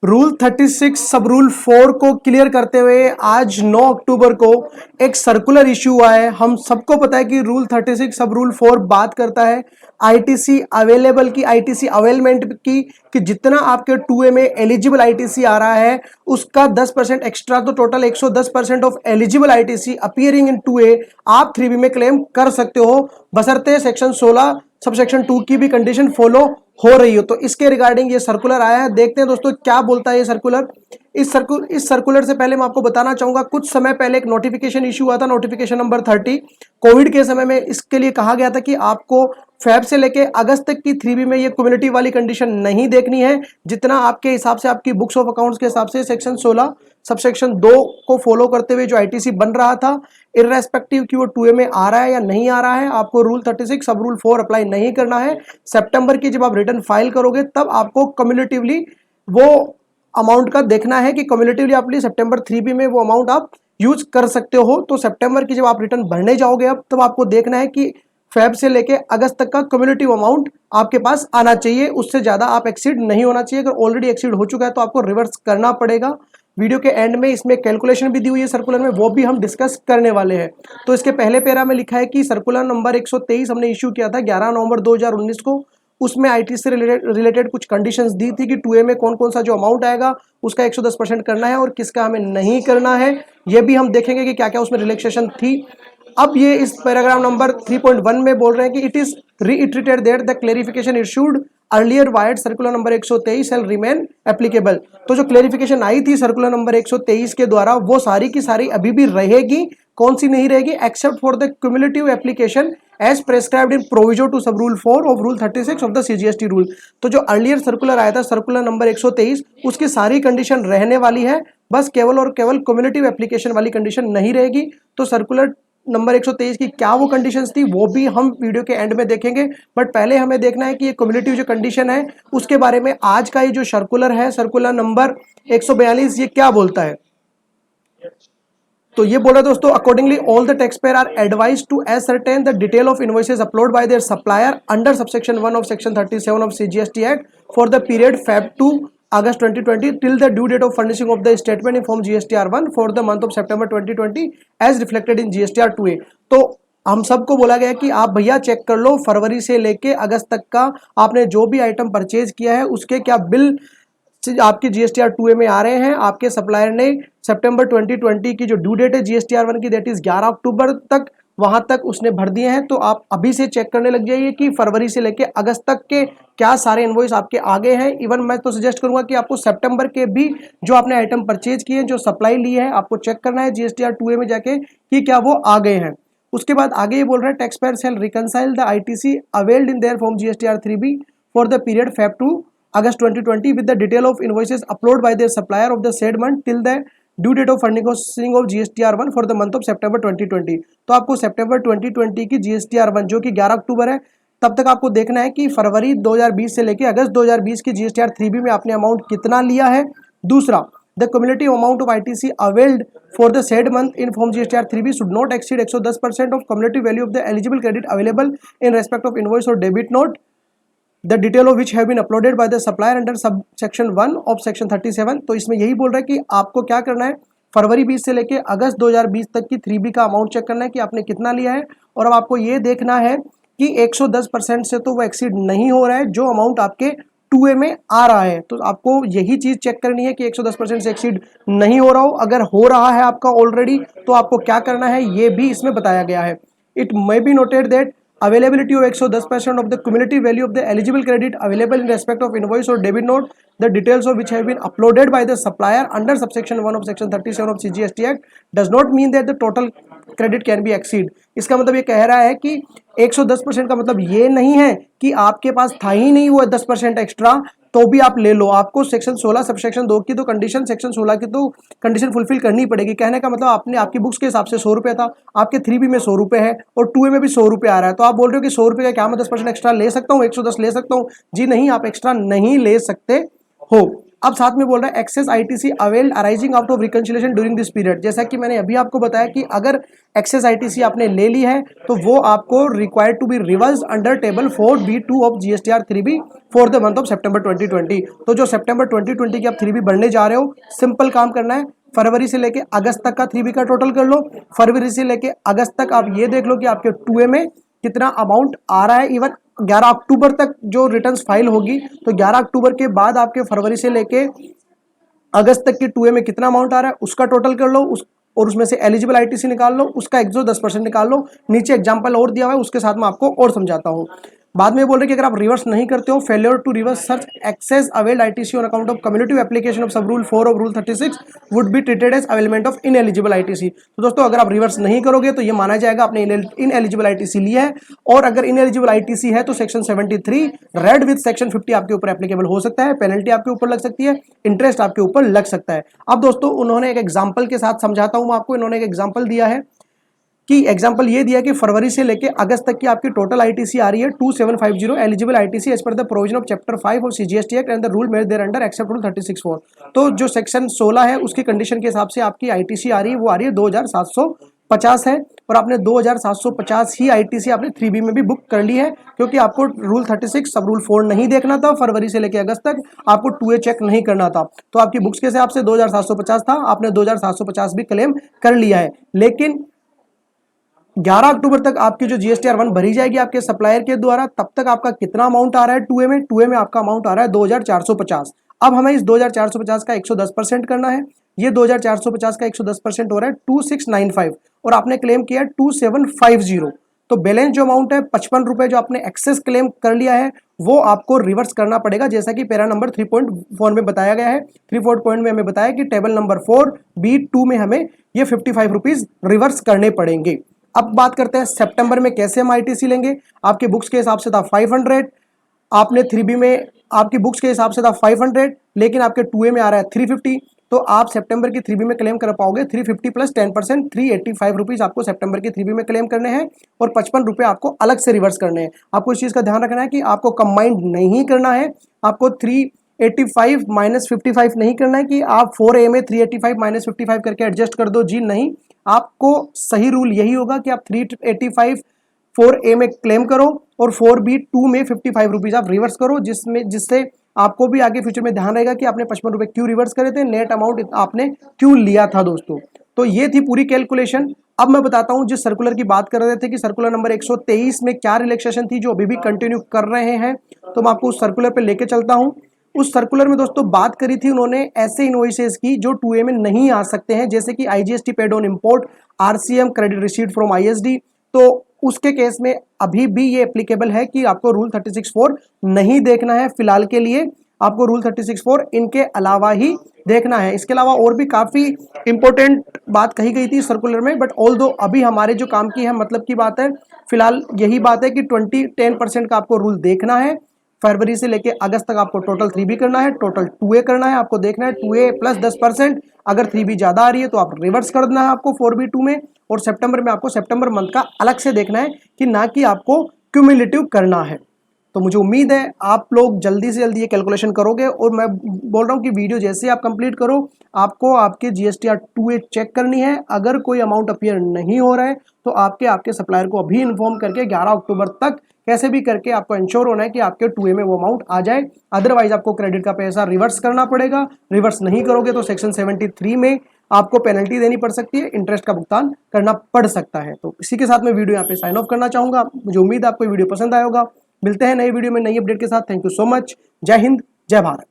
Rule 36 सब rule 4 को clear करते हुए आज 9 अक्टूबर को एक सर्कुलर इश्यू हुआ है। हम सबको पता है कि रूल 36 सब रूल 4 बात करता है आईटीसी अवेलेबल की, आईटीसी अवेलमेंट की, कि जितना आपके 2A में एलिजिबल आईटीसी आ रहा है उसका 10% एक्स्ट्रा, तो total 110% of eligible ITC appearing in 2A आप 3B में क्लेम कर सकते हो, बशर्ते सेक्शन 16 सबसेक्शन 2 की भी कंडीशन फॉलो हो रही हो। तो इसके रिगार्डिंग ये सर्कुलर आया है। देखते हैं दोस्तों क्या बोलता है ये सर्कुलर। इस सर्कुलर से पहले मैं आपको बताना चाहूंगा, कुछ समय पहले एक नोटिफिकेशन इशू हुआ था, नोटिफिकेशन नंबर 30। कोविड के समय में इसके लिए कहा गया था कि आपको फेब से लेके अगस्त तक की 3B में ये कम्युनिटी वाली कंडीशन नहीं देखनी है, जितना आपके हिसाब से आपकी बुक्स ऑफ अकाउंट्स के हिसाब से सेक्शन 16 सबसेक्शन 2 को फॉलो करते हुए जो आईटीसी बन रहा था, इर्रेस्पेक्टिव कि वो 2A में आ रहा है या नहीं आ रहा है, आपको रूल 36 सब रूल 4 अप्लाई नहीं करना है। सितंबर की जब आप रिटर्न फाइल करोगे तब आपको कम्युलेटिवली वो अमाउंट का देखना है कि कम्युलेटिवली आप सितंबर 3B में वो अमाउंट आप यूज कर सकते हो। तो सितंबर की जब आप रिटर्न भरने जाओगे अब, तब आपको देखना है कि फेब से लेके अगस्त तक का कम्युलेटिव अमाउंट आपके पास आना चाहिए, उससे ज्यादा आप एक्सीड नहीं होना चाहिए। अगर ऑलरेडी एक्सीड हो चुका है तो आपको रिवर्स करना पड़ेगा। वीडियो के एंड में इसमें कैलकुलेशन भी दी हुई है सर्कुलर में, वो भी हम डिस्कस करने वाले हैं। तो इसके पहले पैरा में लिखा है कि सर्कुलर नंबर 123 हमने इश्यू किया था 11 नवंबर 2019 को। उसमें आईटी से रिलेटेड कुछ कंडीशंस दी थी कि 2A में कौन कौन सा जो अमाउंट आएगा उसका 110% करना है और किसका हमें नहीं करना है। ये भी हम देखेंगे कि क्या क्या उसमें रिलैक्सेशन थी। अब ये इस पैराग्राफ नंबर 3.1 में बोल रहे हैं कि it is reiterated that the clarification issued earlier vide circular number 123 shall remain applicable. तो जो क्लेरिफिकेशन आई थी सर्कुलर नंबर 123 के द्वारा वो सारी की सारी अभी भी रहेगी। कौन सी नहीं रहेगी? Except for the cumulative application as prescribed in proviso to sub rule 4 of rule 36 of the CGST rule. तो जो अर्लियर सर्कुलर आया था सर्कुलर नंबर 123 उसकी सारी कंडीशन रहने वाली है, बस केवल और केवल क्यूमुलेटिव एप्लीकेशन वाली कंडीशन नहीं रहेगी। तो सर्कुलर नंबर 123 की क्या वो कंडीशंस थी वो भी हम वीडियो के एंड में देखेंगे, बट पहले हमें देखना है कि ये क्युमुलेटिव जो कंडीशन है उसके बारे में आज का ये जो सर्कुलर है सर्कुलर नंबर 142 ये क्या बोलता है। तो ये बोला दोस्तों, accordingly all the tax payer are advise to ascertain the detail of invoices upload by their supplier under subsection 1 of section 37 of CGST act for the period Feb to August 2020 till the due date of furnishing of the statement in form GSTR1 for the month of September 2020 as reflected in GSTR2A। तो हम सबको बोला गया कि आप भैया check कर लो फरवरी से लेके अगस्त तक का आपने जो भी आइटम परचेज किया है उसके क्या बिल आपके GSTR2A में आ रहे हैं। आपके सप्लायर ने सितंबर 2020 की जो ड्यू डेट है GSTR1 की दैट इज 11 अक्टूबर तक, वहां तक उसने भर दिए हैं। तो आप अभी से चेक करने लग जाइए कि फरवरी से लेके अगस्त तक के क्या सारे इनवॉइस आपके आगे हैं। इवन मैं तो सजेस्ट करूंगा कि आपको सितंबर के भी जो आपने आइटम परचेज किए हैं जो सप्लाई ली है आपको चेक करना है GSTR2A में जाके कि क्या वो आ गए हैं। उसके बाद आगे ये बोल रहे हैं tax payer shall reconcile the ITC availed in their form GSTR3B for the period Feb to August 2020 with the detail of invoices uploaded by their supplier of the said month till the due date of furnishing of GSTR1 for the month of September 2020। तो आपको सितंबर 2020 की GSTR1 जो कि 11 अक्टूबर है तब तक आपको देखना है कि फरवरी 2020 से लेकर अगस्त 2020 की GSTR3B में आपने अमाउंट कितना लिया है। दूसरा, the cumulative amount of ITC availed for the said month in form GSTR3B should not exceed 110% of cumulative value of the eligible credit available in respect of invoice और debit note the detail of which have been uploaded by the supplier under sub section 1 of section 37। तो इसमें यही बोल रहा है कि आपको क्या करना है, फरवरी 20 से लेके अगस्त 2020 तक की 3B का अमाउंट चेक करना है कि आपने कितना लिया है। और अब आपको ये देखना है कि 110% से तो वो एक्सीड नहीं हो रहा है जो अमाउंट आपके 2A में आ रहा है। तो आपको यही चीज चेक करनी है कि 110% से एक्सीड नहीं हो रहा हो। अगर हो रहा है आपका ऑलरेडी तो आपको क्या करना है ये भी इसमें बताया गया है। It may be noted that availability of 110% of the cumulative value of the eligible credit available in respect of invoice or debit note, the details of which have been uploaded by the supplier under subsection 1 of section 37 of CGST Act does not mean that the total credit can be exceed। इसका मतलब ये कह रहा है कि 110% का मतलब ये नहीं है कि आपके पास था ही नहीं वो 10% एक्स्ट्रा तो भी आप ले लो। आपको सेक्शन 16 सबसेक्शन 2 की तो कंडीशन सेक्शन 16 की तो कंडीशन फुलफिल करनी पड़ेगी। कहने का मतलब आपने आपकी बुक्स के हिसाब से 100 रुपये था, आपके 3B में 100 रुपये है और 2A में भी 100 रुपये आ रहा है। तो आप बोल रहे हो कि 100 रुपये का क्या मैं 10% एक्स्ट्रा ले सकता हूँ, 110 ले सकता हूँ? जी नहीं, आप एक्स्ट्रा नहीं ले सकते हो। अब साथ में बोल रहा है excess ITC availed arising out of reconciliation during this period. जैसा कि मैंने अभी आपको बताया कि अगर एक्सेस आईटीसी आपने ले ली है तो वो आपको required to be reverse under table 4B2 of GSTR 3B for the month of September 2020। तो जो सितंबर 2020 की आप 3B भरने जा रहे हो, सिंपल काम करना है, फरवरी से लेके अगस्त तक का 3B का टोटल कर लो। फरवरी से लेके अगस्त तक आप ये देख लो कि आपके 2A में कितना अमाउंट आ रहा है। इवन 11 अक्टूबर तक जो रिटर्न्स फाइल होगी, तो 11 अक्टूबर के बाद आपके फरवरी से लेके अगस्त तक के 2A में कितना अमाउंट आ रहा है उसका टोटल कर लो, और उसमें से एलिजिबल आईटीसी निकाल लो, उसका 110% निकाल लो। नीचे एग्जांपल और दिया हुआ है, उसके साथ मैं आपको और समझाता हूँ। बाद में बोल रहे कि अगर आप रिवर्स नहीं करते हो, फेलियर टू रिवर्स सर्च excess availed ITC on account of cumulative application of sub rule 4 of rule 36 would be treated as availment of ineligible ITC. तो दोस्तों अगर आप रिवर्स नहीं करोगे तो ये माना जाएगा आपने इनएलिजिबल आईटीसी लिया है, और अगर इनएलिजिबल आईटीसी है तो सेक्शन 73 रेड विद सेक्शन 50 आपके ऊपर एप्लीकेबल हो सकता है, पेनल्टी आपके ऊपर लग सकती है, इंटरेस्ट आपके ऊपर लग सकता है। अब दोस्तों उन्होंने एक एग्जाम्पल के साथ समझाता हूं आपको। इन्होंने एक एग्जाम्पल दिया है कि एग्जांपल ये दिया कि फरवरी से लेके अगस्त तक की आपकी टोटल आईटीसी आ रही है 2750 eligible ITC as per the provision of chapter 5 of CGST act and the rule made thereunder except rule 36(4). तो जो सेक्शन 16 है उसकी कंडीशन के हिसाब से आपकी आईटीसी आ रही है, वो आ रही है 2750 है, और आपने 2750 ही आईटीसी आपने 3B में भी बुक कर ली है, क्योंकि आपको रूल 36 सब रूल 4 नहीं देखना था। फरवरी से लेकर अगस्त तक आपको 2A चेक नहीं करना था, तो आपकी बुक्स के हिसाब से 2750 था, आपने 2750 भी क्लेम कर लिया है। लेकिन 11 अक्टूबर तक आपकी जो जीएसटीआर 1 भरी जाएगी आपके सप्लायर के द्वारा, तब तक आपका कितना अमाउंट आ रहा है 2A में? 2A में आपका अमाउंट आ रहा है 2450। अब हमें इस 2450 का 110% करना है। ये 2450 का 110% हो रहा है 2695, और आपने क्लेम किया 2750। तो बैलेंस जो अमाउंट है 55 रुपए जो आपने एक्सेस क्लेम कर लिया है वो आपको रिवर्स करना पड़ेगा, जैसा कि पैरा नंबर 3.4 में बताया गया है। 3.4 पॉइंट में हमें बताया कि टेबल नंबर 4B2 में हमें ये 55 रुपीज रिवर्स करने पड़ेंगे। अब बात करते हैं सितंबर में कैसे हम आईटीसी लेंगे। आपके बुक्स के हिसाब से था 500, आपने 3B में आपकी बुक्स के हिसाब से था 500, लेकिन आपके 2A में आ रहा है 350। तो आप सितंबर की 3B में क्लेम कर पाओगे 350 प्लस 10%, 385 रुपीज आपको सितंबर की 3B में क्लेम करने हैं, और 55 रुपये आपको अलग से रिवर्स करने हैं। आपको इस चीज़ का ध्यान रखना है कि आपको कंबाइंड नहीं करना है, आपको 385 माइनस 55 नहीं करना है कि आप 4A में 385 माइनस 55 करके एडजस्ट कर दो, जी नहीं। आपको सही रूल यही होगा कि आप 385 4A में क्लेम करो और 4B2 में 55 रुपीज आप रिवर्स करो, जिससे आपको भी आगे फ्यूचर में ध्यान रहेगा कि आपने 55 रुपए क्यों रिवर्स करे थे, नेट अमाउंट आपने क्यों लिया था दोस्तों। तो ये थी पूरी कैलकुलेशन। अब मैं बताता हूं जिस सर्कुलर की बात कर रहे थे कि सर्कुलर नंबर 123 में क्या रिलैक्सेशन थी जो अभी भी कंटिन्यू कर रहे हैं, तो मैं आपको उस सर्कुलर पे लेके चलता हूं। उस सर्कुलर में दोस्तों बात करी थी उन्होंने ऐसे इनवॉइसेस की जो 2A में नहीं आ सकते हैं, जैसे कि IGST paid on import, RCM credit receipt from ISD। तो उसके केस में अभी भी ये एप्लीकेबल है कि आपको रूल 36(4) नहीं देखना है फिलहाल के लिए, आपको रूल 36(4) इनके अलावा ही देखना है। इसके अलावा और भी काफी इंपॉर्टेंट बात कही गई थी सर्कुलर में, बट ऑल दो अभी हमारे जो काम की है मतलब की बात है, फिलहाल यही बात है कि 10% का आपको रूल देखना है। फरवरी से लेके अगस्त तक आपको टोटल 3B करना है, टोटल 2A करना है। आपको देखना है 2A प्लस 10%, अगर 3B ज्यादा आ रही है तो आप रिवर्स कर देना है आपको 4B2 में, और सितंबर में आपको सितंबर मंथ का अलग से देखना है कि ना कि आपको क्यूमुलेटिव करना है। तो मुझे उम्मीद है आप लोग जल्दी से जल्दी ये कैलकुलेशन करोगे, और मैं बोल रहा हूँ कि वीडियो जैसे आप कंप्लीट करो आपको आपके GSTR 2A चेक करनी है। अगर कोई अमाउंट अपीयर नहीं हो रहा है तो आपके सप्लायर को अभी इन्फॉर्म करके 11 अक्टूबर तक कैसे भी करके आपको इंश्योर होना है कि आपके 2A में वो अमाउंट आ जाए, अदरवाइज आपको क्रेडिट का पैसा रिवर्स करना पड़ेगा। रिवर्स नहीं करोगे तो सेक्शन 73 में आपको पेनल्टी देनी पड़ सकती है, इंटरेस्ट का भुगतान करना पड़ सकता है। तो इसी के साथ मैं वीडियो यहाँ पे साइन ऑफ करना चाहूंगा। मुझे उम्मीद है आपको वीडियो पसंद आया होगा। मिलते हैं नई वीडियो में नई अपडेट के साथ। Thank you so much. जय हिंद, जय भारत।